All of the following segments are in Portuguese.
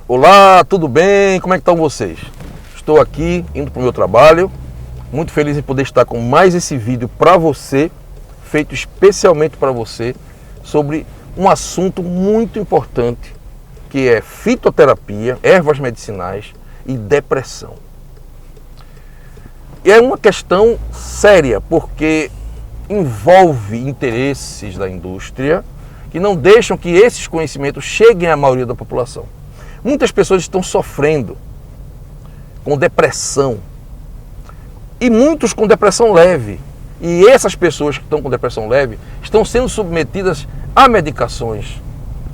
Olá, tudo bem? Como é que estão vocês? Estou aqui indo para o meu trabalho, muito feliz em poder estar com mais esse vídeo para você, feito especialmente para você, sobre um assunto muito importante, que é fitoterapia, ervas medicinais e depressão. E é uma questão séria, porque envolve interesses da indústria que não deixam que esses conhecimentos cheguem à maioria da população. Muitas pessoas estão sofrendo com depressão e muitos com depressão leve. E essas pessoas que estão com depressão leve estão sendo submetidas a medicações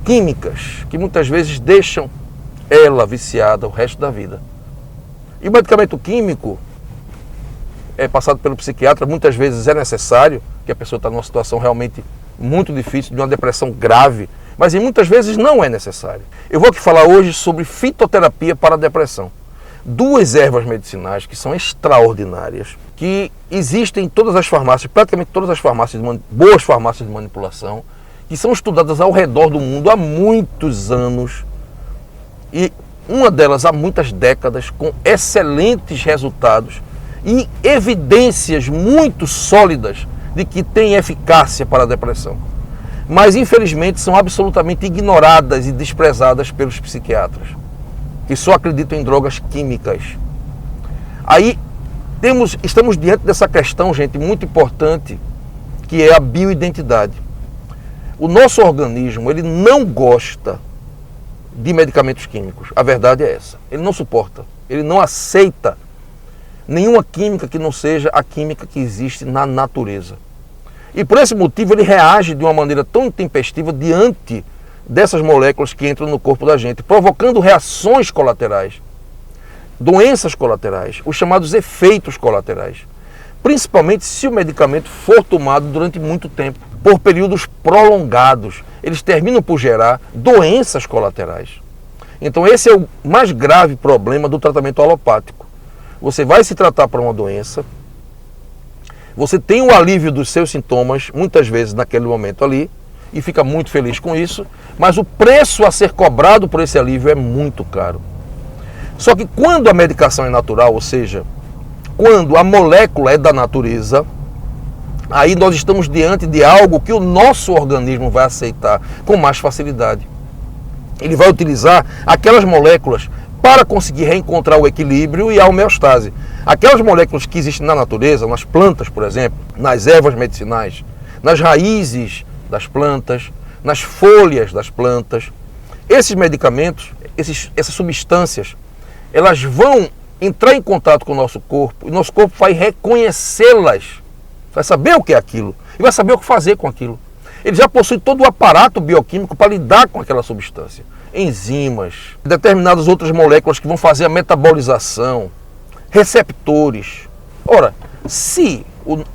químicas que muitas vezes deixam ela viciada o resto da vida. E o medicamento químico é passado pelo psiquiatra, muitas vezes é necessário, que a pessoa está numa situação realmente muito difícil, de uma depressão grave, mas muitas vezes não é necessário. Eu vou aqui falar hoje sobre fitoterapia para a depressão. Duas ervas medicinais que são extraordinárias, que existem em todas as farmácias, praticamente todas as farmácias, boas farmácias de manipulação, que são estudadas ao redor do mundo há muitos anos, e uma delas há muitas décadas, com excelentes resultados e evidências muito sólidas de que tem eficácia para a depressão. Mas infelizmente são absolutamente ignoradas e desprezadas pelos psiquiatras, que só acreditam em drogas químicas. Aí estamos diante dessa questão, gente, muito importante, que é a bioidentidade. O nosso organismo, ele não gosta de medicamentos químicos. A verdade é essa. Ele não suporta, ele não aceita nenhuma química que não seja a química que existe na natureza. E por esse motivo ele reage de uma maneira tão intempestiva diante dessas moléculas que entram no corpo da gente, provocando reações colaterais, doenças colaterais, os chamados efeitos colaterais. Principalmente se o medicamento for tomado durante muito tempo, por períodos prolongados, eles terminam por gerar doenças colaterais. Então esse é o mais grave problema do tratamento alopático. Você vai se tratar para uma doença, você tem o alívio dos seus sintomas, muitas vezes naquele momento ali, e fica muito feliz com isso, mas o preço a ser cobrado por esse alívio é muito caro. Só que quando a medicação é natural, ou seja, quando a molécula é da natureza, aí nós estamos diante de algo que o nosso organismo vai aceitar com mais facilidade. Ele vai utilizar aquelas moléculas para conseguir reencontrar o equilíbrio e a homeostase. Aquelas moléculas que existem na natureza, nas plantas, por exemplo, nas ervas medicinais, nas raízes das plantas, nas folhas das plantas, esses medicamentos, essas substâncias, elas vão entrar em contato com o nosso corpo e nosso corpo vai reconhecê-las, vai saber o que é aquilo e vai saber o que fazer com aquilo. Ele já possui todo o aparato bioquímico para lidar com aquela substância. Enzimas, determinadas outras moléculas que vão fazer a metabolização, receptores. Ora, se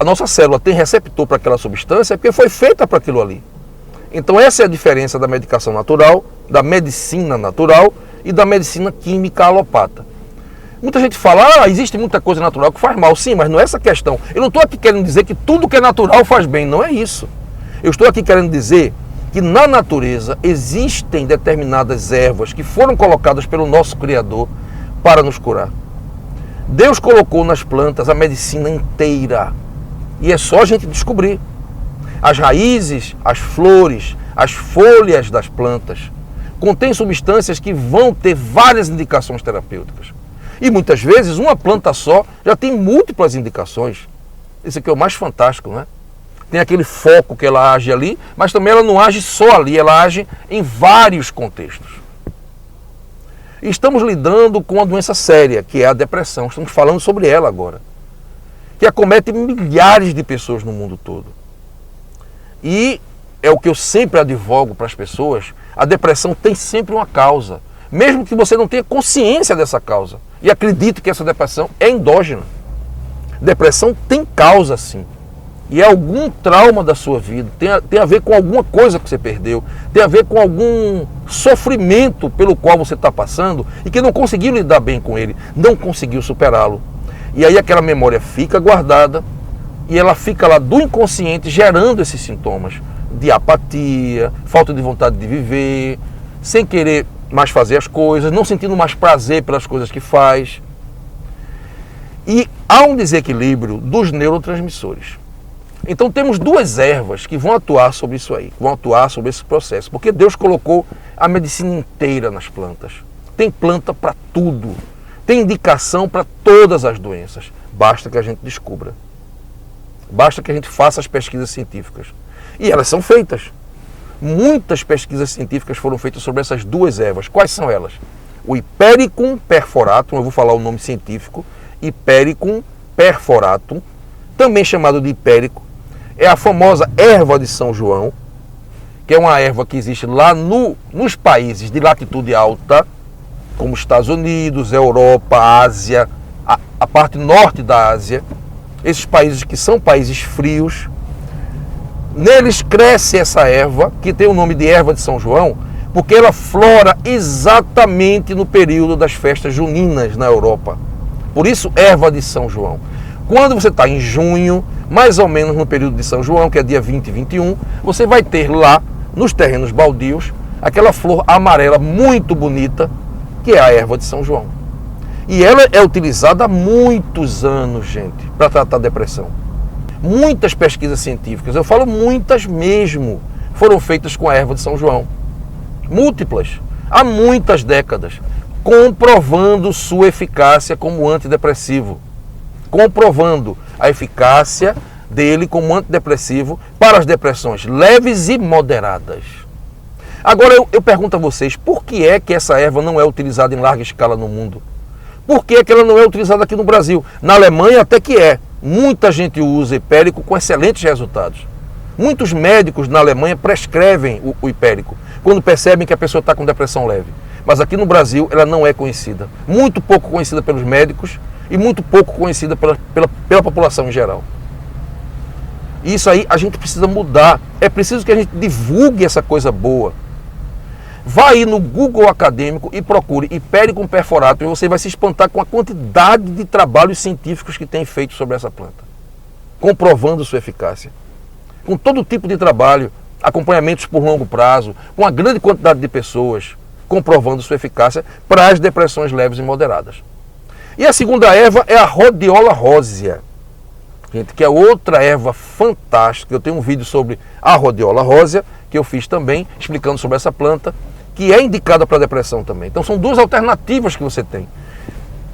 a nossa célula tem receptor para aquela substância, é porque foi feita para aquilo ali. Então essa é a diferença da medicação natural, da medicina natural e da medicina química alopata. Muita gente fala, existe muita coisa natural que faz mal. Sim, mas não é essa a questão. Eu não estou aqui querendo dizer que tudo que é natural faz bem, não é isso. Eu estou aqui querendo dizer que na natureza existem determinadas ervas que foram colocadas pelo nosso Criador para nos curar. Deus colocou nas plantas a medicina inteira e é só a gente descobrir. As raízes, as flores, as folhas das plantas contêm substâncias que vão ter várias indicações terapêuticas. E muitas vezes uma planta só já tem múltiplas indicações. Isso aqui é o mais fantástico, né? Tem aquele foco que ela age ali, mas também ela não age só ali, ela age em vários contextos. E estamos lidando com uma doença séria, que é a depressão. Estamos falando sobre ela agora, que acomete milhares de pessoas no mundo todo. E é o que eu sempre advogo para as pessoas, a depressão tem sempre uma causa, mesmo que você não tenha consciência dessa causa, e acredite que essa depressão é endógena. Depressão tem causa, sim. E é algum trauma da sua vida, tem a ver com alguma coisa que você perdeu, tem a ver com algum sofrimento pelo qual você está passando e que não conseguiu lidar bem com ele, não conseguiu superá-lo. E aí aquela memória fica guardada e ela fica lá do inconsciente gerando esses sintomas de apatia, falta de vontade de viver, sem querer mais fazer as coisas, não sentindo mais prazer pelas coisas que faz. E há um desequilíbrio dos neurotransmissores. Então temos duas ervas que vão atuar sobre isso aí, vão atuar sobre esse processo, porque Deus colocou a medicina inteira nas plantas. Tem planta para tudo, tem indicação para todas as doenças, basta que a gente descubra, basta que a gente faça as pesquisas científicas. E elas são feitas. Muitas pesquisas científicas foram feitas sobre essas duas ervas. Quais são elas? O Hipericum perforatum, eu vou falar o nome científico, Hipericum perforatum, também chamado de hipérico, é a famosa erva de São João, que é uma erva que existe lá nos países de latitude alta, como Estados Unidos, Europa, Ásia, a parte norte da Ásia, esses países que são países frios. Neles cresce essa erva, que tem o nome de erva de São João, porque ela flora exatamente no período das festas juninas na Europa. Por isso, erva de São João. Quando você está em junho, mais ou menos no período de São João, que é dia 20 e 21, você vai ter lá, nos terrenos baldios, aquela flor amarela muito bonita, que é a erva de São João. E ela é utilizada há muitos anos, gente, para tratar depressão. Muitas pesquisas científicas, eu falo muitas mesmo, foram feitas com a erva de São João. Múltiplas, há muitas décadas, comprovando sua eficácia como antidepressivo. Comprovando a eficácia dele como antidepressivo para as depressões leves e moderadas. Agora eu pergunto a vocês, por que é que essa erva não é utilizada em larga escala no mundo? Por que é que ela não é utilizada aqui no Brasil? Na Alemanha até que é. Muita gente usa hipérico com excelentes resultados. Muitos médicos na Alemanha prescrevem o hipérico quando percebem que a pessoa está com depressão leve. Mas aqui no Brasil ela não é conhecida. Muito pouco conhecida pelos médicos e muito pouco conhecida pela população em geral. Isso aí a gente precisa mudar. É preciso que a gente divulgue essa coisa boa. Vá aí no Google acadêmico e procure Hipericum perforatum e você vai se espantar com a quantidade de trabalhos científicos que tem feito sobre essa planta, comprovando sua eficácia. Com todo tipo de trabalho, acompanhamentos por longo prazo, com uma grande quantidade de pessoas, comprovando sua eficácia para as depressões leves e moderadas. E a segunda erva é a Rhodiola rosea, gente, que é outra erva fantástica. Eu tenho um vídeo sobre a Rhodiola rosea, que eu fiz também, explicando sobre essa planta, que é indicada para depressão também. Então são duas alternativas que você tem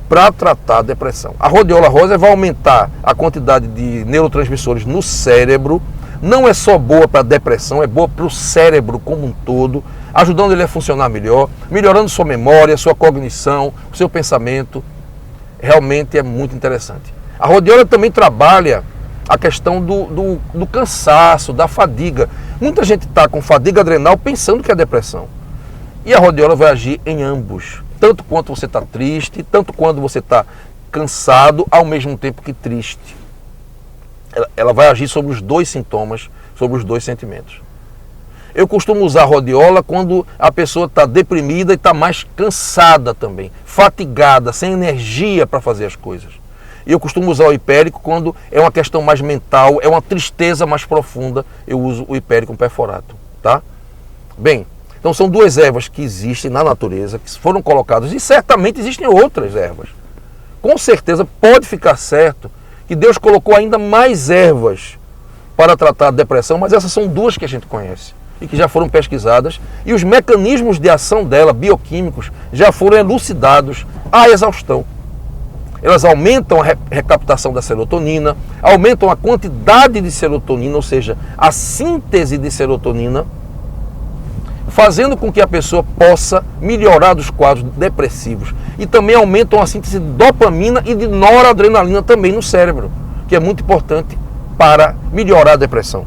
para tratar a depressão. A Rhodiola rosea vai aumentar a quantidade de neurotransmissores no cérebro. Não é só boa para a depressão, é boa para o cérebro como um todo, ajudando ele a funcionar melhor, melhorando sua memória, sua cognição, o seu pensamento. Realmente é muito interessante. A rhodiola também trabalha a questão do cansaço, da fadiga. Muita gente está com fadiga adrenal pensando que é depressão. E a rhodiola vai agir em ambos. Tanto quanto você está triste, tanto quando você está cansado, ao mesmo tempo que triste. Ela vai agir sobre os dois sintomas, sobre os dois sentimentos. Eu costumo usar a rhodiola quando a pessoa está deprimida e está mais cansada também, fatigada, sem energia para fazer as coisas. E eu costumo usar o hipérico quando é uma questão mais mental, é uma tristeza mais profunda, eu uso o Hipericum perforatum, tá? Bem, então são duas ervas que existem na natureza, que foram colocadas, e certamente existem outras ervas. Com certeza pode ficar certo que Deus colocou ainda mais ervas para tratar a depressão, mas essas são duas que a gente conhece e que já foram pesquisadas, e os mecanismos de ação dela, bioquímicos, já foram elucidados à exaustão. Elas aumentam a recaptação da serotonina, aumentam a quantidade de serotonina, ou seja, a síntese de serotonina, fazendo com que a pessoa possa melhorar dos quadros depressivos. E também aumentam a síntese de dopamina e de noradrenalina também no cérebro, que é muito importante para melhorar a depressão.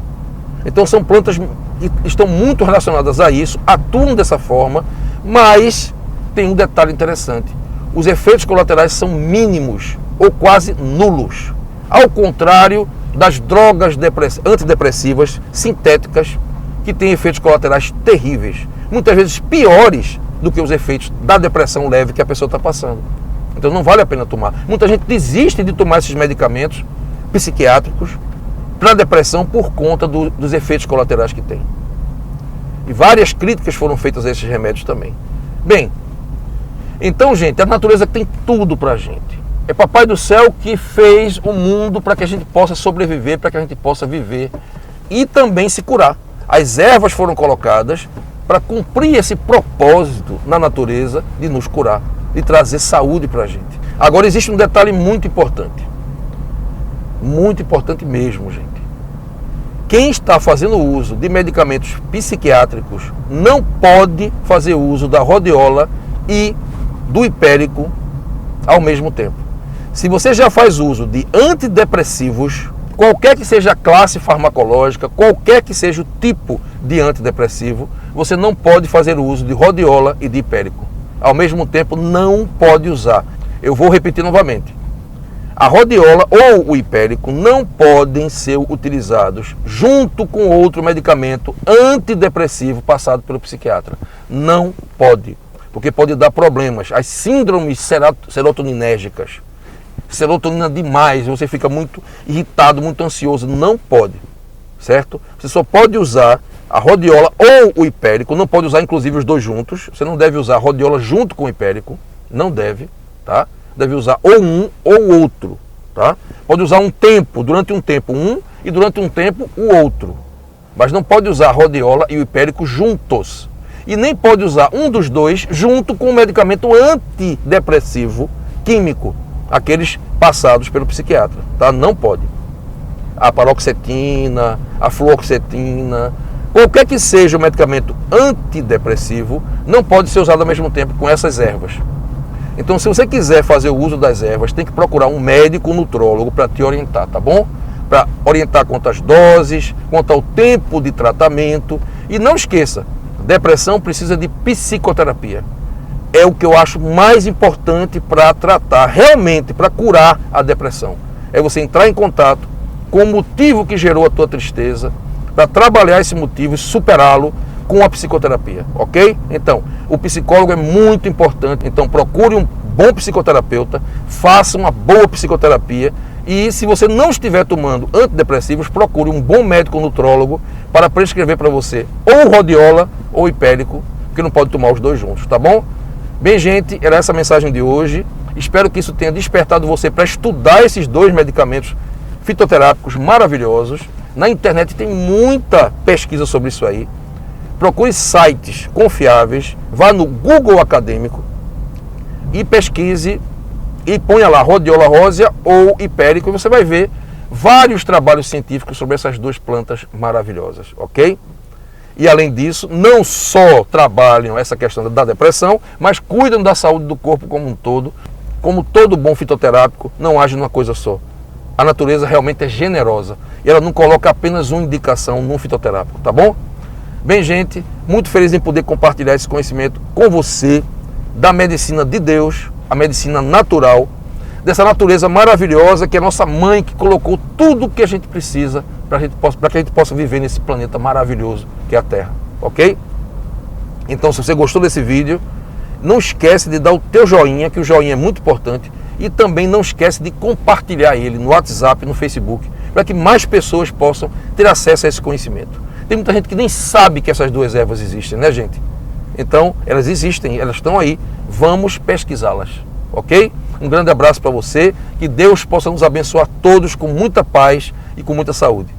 Então são plantas que estão muito relacionadas a isso, atuam dessa forma, mas tem um detalhe interessante. Os efeitos colaterais são mínimos ou quase nulos. Ao contrário das drogas antidepressivas sintéticas, que têm efeitos colaterais terríveis, muitas vezes piores do que os efeitos da depressão leve que a pessoa está passando. Então não vale a pena tomar. Muita gente desiste de tomar esses medicamentos psiquiátricos para depressão por conta dos efeitos colaterais que tem. E várias críticas foram feitas a esses remédios também. Bem, então, gente, a natureza tem tudo pra gente. É Papai do Céu que fez o mundo para que a gente possa sobreviver, para que a gente possa viver e também se curar. As ervas foram colocadas para cumprir esse propósito na natureza de nos curar, de trazer saúde para a gente. Agora existe um detalhe muito importante mesmo, gente. Quem está fazendo uso de medicamentos psiquiátricos não pode fazer uso da rodiola e do hipérico ao mesmo tempo. Se você já faz uso de antidepressivos, qualquer que seja a classe farmacológica, qualquer que seja o tipo de antidepressivo, você não pode fazer uso de rodiola e de hipérico. Ao mesmo tempo, não pode usar. Eu vou repetir novamente. A rodiola ou o hipérico não podem ser utilizados junto com outro medicamento antidepressivo passado pelo psiquiatra. Não pode, porque pode dar problemas. As síndromes serotoninérgicas, serotonina demais, você fica muito irritado, muito ansioso, não pode, certo? Você só pode usar a rodiola ou o hipérico, não pode usar inclusive os dois juntos, você não deve usar a rodiola junto com o hipérico, não deve, tá? Deve usar ou um ou outro, tá? Pode usar durante um tempo um e durante um tempo o outro, mas não pode usar a rodiola e o hipérico juntos, e nem pode usar um dos dois junto com o medicamento antidepressivo químico, aqueles passados pelo psiquiatra, tá? Não pode. A paroxetina, a fluoxetina, qualquer que seja o medicamento antidepressivo, não pode ser usado ao mesmo tempo com essas ervas. Então, se você quiser fazer o uso das ervas, tem que procurar um médico nutrólogo para te orientar, tá bom? Para orientar quanto às doses, quanto ao tempo de tratamento. E não esqueça, depressão precisa de psicoterapia. É o que eu acho mais importante para tratar, realmente para curar a depressão. É você entrar em contato com o motivo que gerou a tua tristeza, para trabalhar esse motivo e superá-lo com a psicoterapia, ok? Então, o psicólogo é muito importante, então procure um bom psicoterapeuta, faça uma boa psicoterapia e se você não estiver tomando antidepressivos, procure um bom médico nutrólogo para prescrever para você ou rodiola ou hipérico, porque não pode tomar os dois juntos, tá bom? Bem, gente, era essa a mensagem de hoje. Espero que isso tenha despertado você para estudar esses dois medicamentos fitoterápicos maravilhosos. Na internet tem muita pesquisa sobre isso aí. Procure sites confiáveis, vá no Google acadêmico e pesquise e ponha lá rodiola rósea ou hipérico e você vai ver vários trabalhos científicos sobre essas duas plantas maravilhosas, ok? E além disso, não só trabalham essa questão da depressão, mas cuidam da saúde do corpo como um todo. Como todo bom fitoterápico, não age numa coisa só. A natureza realmente é generosa e ela não coloca apenas uma indicação num fitoterápico, tá bom? Bem, gente, muito feliz em poder compartilhar esse conhecimento com você da medicina de Deus, a medicina natural, dessa natureza maravilhosa que é nossa mãe, que colocou tudo o que a gente precisa para que a gente possa viver nesse planeta maravilhoso que é a Terra, ok? Então, se você gostou desse vídeo, não esquece de dar o teu joinha, que o joinha é muito importante, e também não esquece de compartilhar ele no WhatsApp, no Facebook, para que mais pessoas possam ter acesso a esse conhecimento. Tem muita gente que nem sabe que essas duas ervas existem, né, gente? Então, elas existem, elas estão aí, vamos pesquisá-las, ok? Um grande abraço para você, que Deus possa nos abençoar todos com muita paz e com muita saúde.